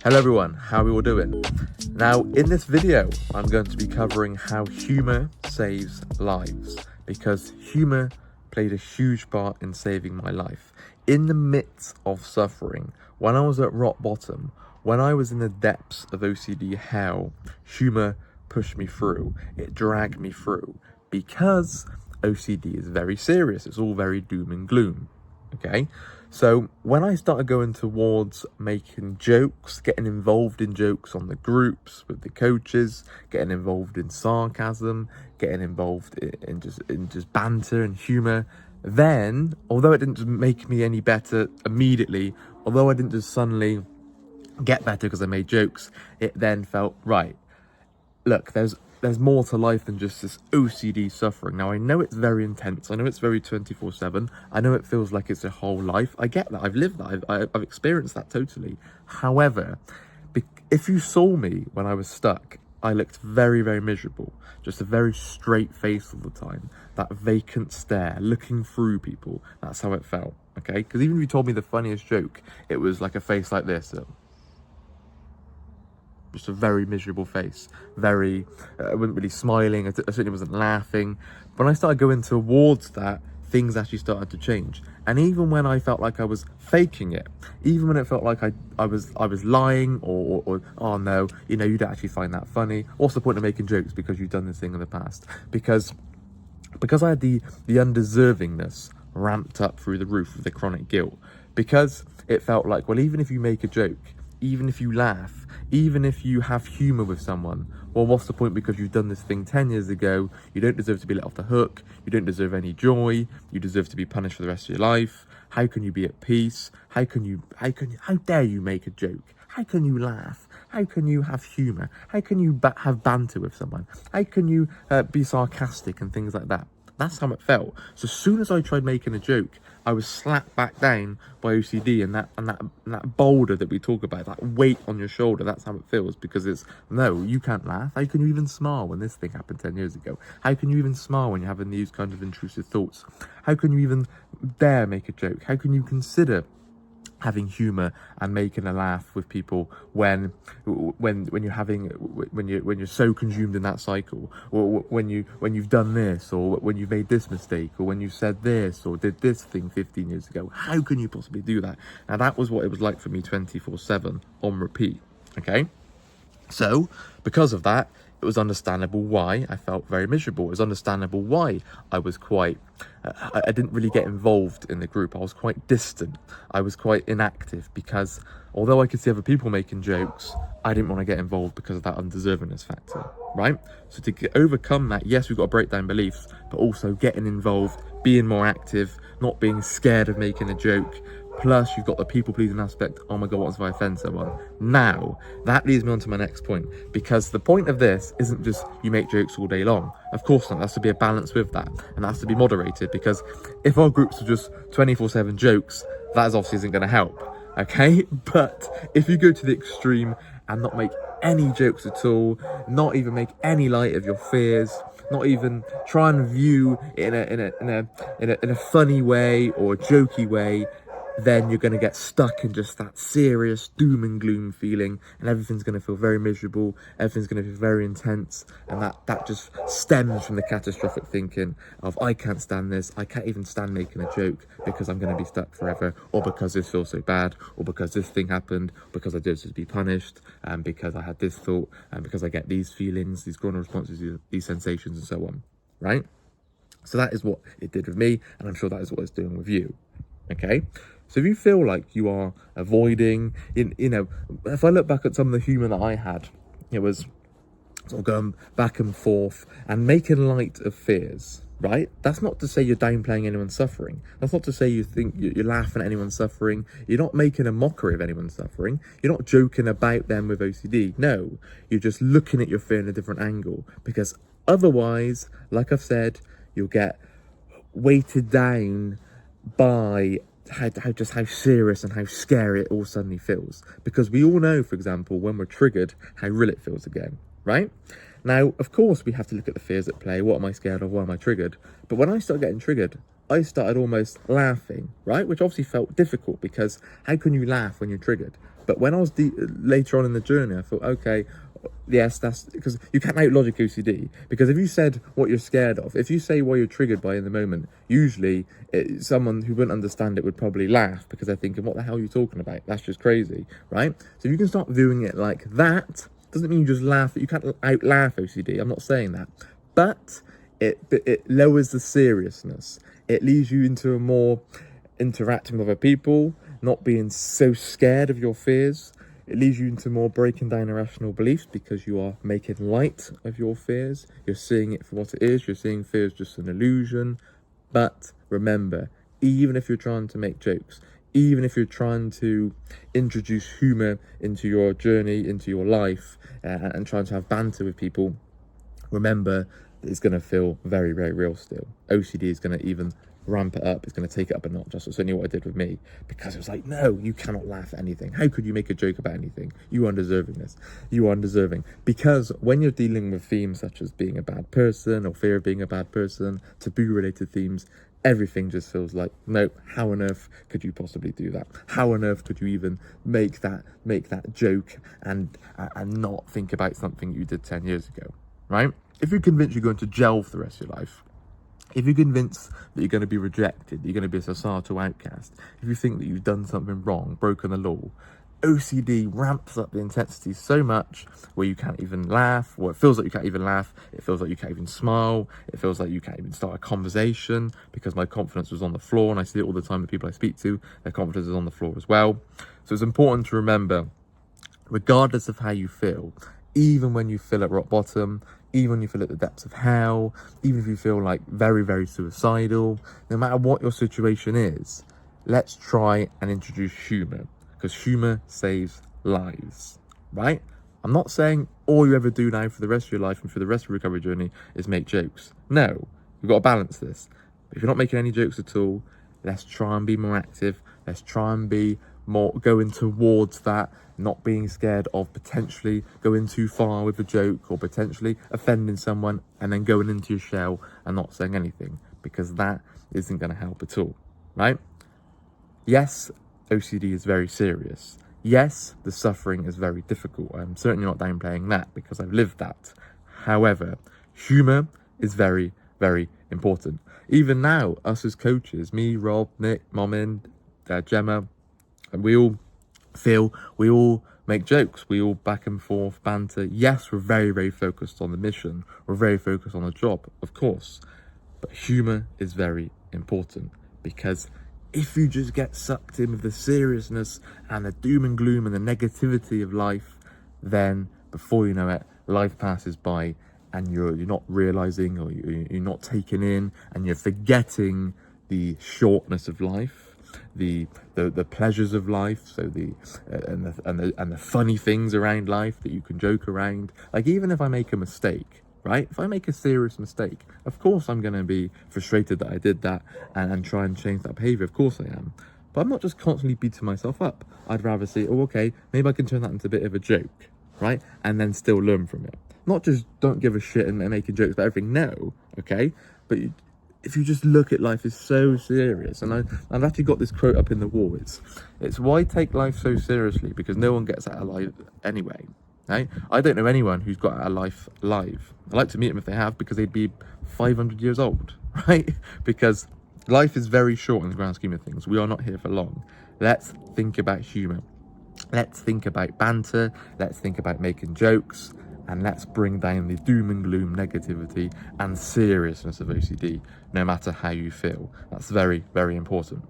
Hello everyone, how are we all doing? Now in this video I'm going to be covering how humour saves lives, because humour played a huge part in saving my life. In the midst of suffering, when I was at rock bottom, when I was in the depths of OCD hell, humour pushed me through, it dragged me through, because OCD is very serious, it's all very doom and gloom. Okay, so when I started going towards making jokes, getting involved in jokes on the groups with the coaches, getting involved in sarcasm, getting involved in just banter and humor, then although it didn't make me any better immediately, although I didn't just suddenly get better because I made jokes, it then felt right. Look, there's more to life than just this OCD suffering. Now, I know it's very intense. I know it's very 24/7. I know it feels like it's a whole life. I get that. I've lived that. I've experienced that totally. However, if you saw me when I was stuck, I looked very, very miserable. Just a very straight face all the time. That vacant stare, looking through people. That's how it felt, okay? Because even if you told me the funniest joke, it was like a face like this. Just a very miserable face, I wasn't really smiling, I certainly wasn't laughing. When I started going towards that, things actually started to change. And even when I felt like I was faking it, even when it felt like I was lying or oh no, you don't actually find that funny, what's the point of making jokes because you've done this thing in the past? Because I had the undeservingness ramped up through the roof with the chronic guilt, because it felt like, well, even if you make a joke, even if you laugh, even if you have humour with someone, well, what's the point? Because you've done this thing 10 years ago, you don't deserve to be let off the hook, you don't deserve any joy, you deserve to be punished for the rest of your life. How can you be at peace? How dare you make a joke? How can you laugh? How can you have humour? How can you have banter with someone? How can you be sarcastic and things like that? That's how it felt. So as soon as I tried making a joke, I was slapped back down by OCD and that boulder that we talk about, that weight on your shoulder. That's how it feels, because it's, no, you can't laugh. How can you even smile when this thing happened 10 years ago? How can you even smile when you're having these kinds of intrusive thoughts? How can you even dare make a joke? How can you consider having humor and making a laugh with people when you're so consumed in that cycle, or when you've done this, or when you've made this mistake, or when you said this or did this thing 15 years ago? How can you possibly do that? Now, that was what it was like for me 24/7 on repeat. Okay, so because of that, it was understandable why I felt very miserable. It was understandable why I was quite, I didn't really get involved in the group. I was quite distant. I was quite inactive, because although I could see other people making jokes, I didn't want to get involved because of that undeservingness factor, right? So to overcome that, yes, we've got to break down beliefs, but also getting involved, being more active, not being scared of making a joke. Plus, you've got the people-pleasing aspect. Oh my God, what if I offend someone? Now, that leads me on to my next point, because the point of this isn't just you make jokes all day long. Of course not. There has to be a balance with that, and that has to be moderated, because if our groups are just 24/7 jokes, that obviously isn't going to help, okay? But if you go to the extreme and not make any jokes at all, not even make any light of your fears, not even try and view it in a funny way or a jokey way, then you're going to get stuck in just that serious doom and gloom feeling, and everything's going to feel very miserable, everything's going to feel very intense, and that just stems from the catastrophic thinking of, I can't stand this, I can't even stand making a joke because I'm going to be stuck forever, or because this feels so bad, or because this thing happened, because I deserve to be punished, and because I had this thought, and because I get these feelings, these grown responses, these sensations, and so on, right? So that is what it did with me, and I'm sure that is what it's doing with you. Okay, so if you feel like you are avoiding, if I look back at some of the humour that I had, it was sort of going back and forth and making light of fears, right? That's not to say you're downplaying anyone's suffering. That's not to say you think you're laughing at anyone's suffering. You're not making a mockery of anyone's suffering. You're not joking about them with OCD. No, you're just looking at your fear in a different angle, because otherwise, like I've said, you'll get weighted down by how serious and how scary it all suddenly feels. Because we all know, for example, when we're triggered, how real it feels again, right? Now, of course, we have to look at the fears at play. What am I scared of? Why am I triggered? But when I started getting triggered, I started almost laughing, right? Which obviously felt difficult, because how can you laugh when you're triggered? But when I was later on in the journey, I thought, okay, yes, that's because you can't out logic OCD. Because if you said what you're scared of, if you say what you're triggered by in the moment, usually someone who wouldn't understand it would probably laugh because they're thinking, what the hell are you talking about? That's just crazy, right? So if you can start viewing it like that, doesn't mean you just laugh. You can't out laugh OCD. I'm not saying that, but it lowers the seriousness. It leads you into a more interacting with other people, not being so scared of your fears. It leads you into more breaking down irrational beliefs because you are making light of your fears. You're seeing it for what it is. You're seeing fear as just an illusion. But remember, even if you're trying to make jokes, even if you're trying to introduce humour into your journey, into your life, and trying to have banter with people, remember that it's going to feel very, very real still. OCD is going to even ramp it up. It's going to take it up a notch. That's certainly what I did with me, because it was like, no, you cannot laugh at anything. How could you make a joke about anything? You are undeserving this. You are undeserving. Because when you're dealing with themes such as being a bad person or fear of being a bad person, taboo related themes, everything just feels like, no, how on earth could you possibly do that? How on earth could you even make that joke and not think about something you did 10 years ago, right? If you're convinced you're going to jail for the rest of your life, if you're convinced that you're going to be rejected, that you're going to be a societal outcast, if you think that you've done something wrong, broken the law, OCD ramps up the intensity so much where you can't even laugh, or it feels like you can't even laugh, it feels like you can't even smile, it feels like you can't even start a conversation because my confidence was on the floor, and I see it all the time with people I speak to, their confidence is on the floor as well. So it's important to remember, regardless of how you feel, even when you feel at rock bottom, even when you feel at the depths of hell, even if you feel like very, very suicidal, no matter what your situation is, let's try and introduce humour, because humour saves lives, right? I'm not saying all you ever do now for the rest of your life and for the rest of your recovery journey is make jokes. No, you've got to balance this. But if you're not making any jokes at all, let's try and be more active. Let's try and be more going towards that, not being scared of potentially going too far with a joke or potentially offending someone and then going into your shell and not saying anything, because that isn't going to help at all, right? Yes, OCD is very serious. Yes, the suffering is very difficult. I'm certainly not downplaying that because I've lived that. However, humour is very, very important. Even now, us as coaches, me, Rob, Nick, Momin, Gemma, and we all make jokes, we all back and forth banter. Yes, we're very, very focused on the mission, we're very focused on the job, of course, but humour is very important, because if you just get sucked in with the seriousness and the doom and gloom and the negativity of life, then before you know it, life passes by and you're not realising, or you're not taking in, and you're forgetting the shortness of life, the pleasures of life, so and the funny things around life that you can joke around. Like, even if I make a mistake, right? If I make a serious mistake, of course I'm going to be frustrated that I did that and try and change that behaviour. Of course I am. But I'm not just constantly beating myself up. I'd rather say, oh, okay, maybe I can turn that into a bit of a joke, right? And then still learn from it. Not just don't give a shit and making jokes about everything. No, okay? But if you just look at life as so serious, and I've actually got this quote up in the wall. It's why take life so seriously? Because no one gets out of life anyway. Right? I don't know anyone who's got out of life alive. I'd like to meet them if they have, because they'd be 500 years old, right? Because life is very short in the grand scheme of things. We are not here for long. Let's think about humour. Let's think about banter. Let's think about making jokes. And let's bring down the doom and gloom, negativity and seriousness of OCD, no matter how you feel. That's very, very important.